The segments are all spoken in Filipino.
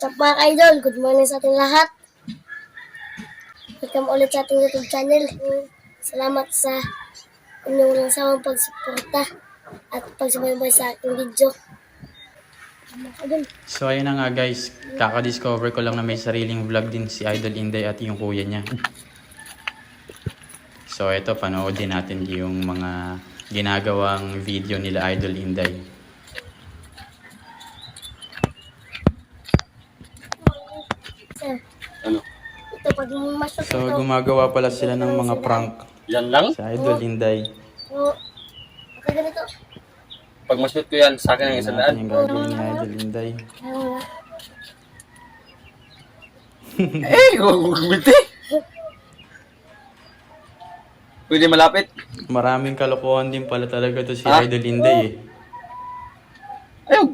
Sa mga idol, good morning sa ating lahat. Welcome ulit sa ating YouTube channel. Salamat sa inyong walang sawang pagsuporta at pagsubaybay sa ating video. So ayun na nga guys, kaka-discover ko lang na may sariling vlog din si Idol Inday at yung kuya niya. So ito, panoodin natin yung mga ginagawang video nila Idol Inday. Sir, Ano? ito pag masok So ito. gumagawa pala sila ng mga prank Yan lang? sa Idol Inday. So, okay ganito. Pag mashoot ko yan, sa akin ang Tingnan isang natin daan. yung gagawin ni Idol Inday. Eh, huwag binti. Pwede malapit. Maraming kalokohan din pala talaga to si Ah? Idol Inday eh. Ayaw.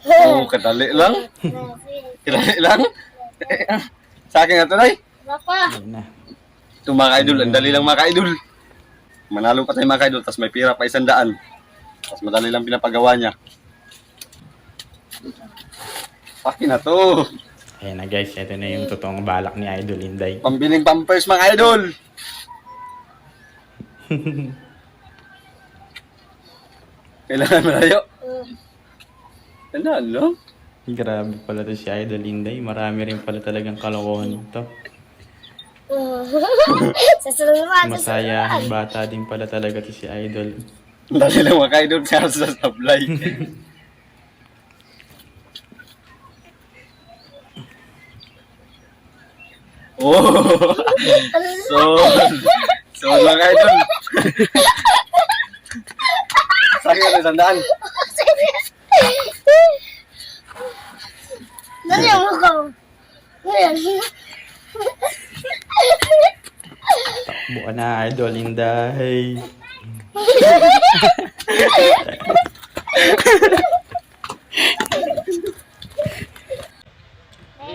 Oo, kadali lang. Kadali lang. Sa akin nga tunay. Papa, Ayun na. Ito mga ka-idol, ang dali lang mga ka-idol. Manalo pa tayo mga ka-idol, tapos may pira pa 100. Tapos madali lang pinapagawa niya. Akin na to. Ayun na guys, ito na yung totoong balak ni Idol Inday. Pambiling pampers mga idol. Kailangan malayo. Ano, no? Grabe pala to si Idol Inday. Marami rin pala talagang kalokohan to. sa sunod naman. Masayahing bata din pala talaga to si Idol. Dali lang mga idol siya sa supply. Oh! So mga idol. Sa akin na 100. Dali ang mukha mo. Ngayon. Takbo ka na, Idol Inday.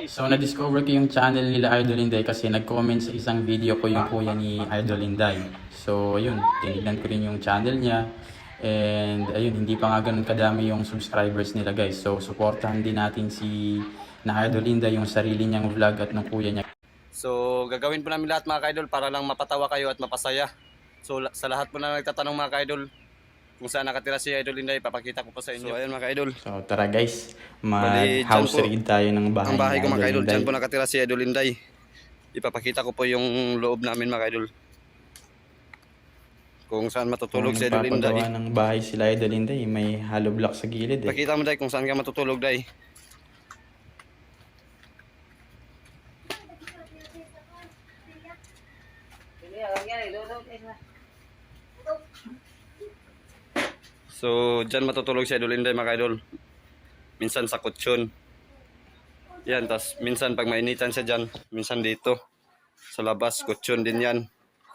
So, na-discover ko yung channel nila Idol Inday kasi nag-comment sa isang video ko yung kuya ni Idol Inday. So, ayun, tinignan ko rin yung channel niya. And, ayun, hindi pa nga ganun kadami yung subscribers nila guys. So, supportahan din natin si na Idol Inday yung sarili niyang vlog at ng kuya niya. So gagawin po namin lahat mga ka-idol para lang mapatawa kayo at mapasaya. So sa lahat po na nagtatanong mga ka-idol kung saan nakatira si Idol Inday, papakita ko po sa inyo. So ayun mga ka-idol. So, tara guys, Bali, mag-house dyan po, raid tayo ng bahay Ang bahay ni ko mga Idol ka-idol, Inday. dyan po nakatira si Idol Inday. Ipapakita ko po yung loob namin mga ka-idol. Kung saan matutulog si Idol Inday. Nagpapagawa ng bahay sila Idol Inday, may hollow block sa gilid eh. Pakita mo Day kung saan ka matutulog Day. So, dyan matutulog si Idol Inday mga idol. Minsan sa kutsyon. Yan, tas minsan pag mainitan siya dyan, minsan dito. Sa labas, kutsyon din yan.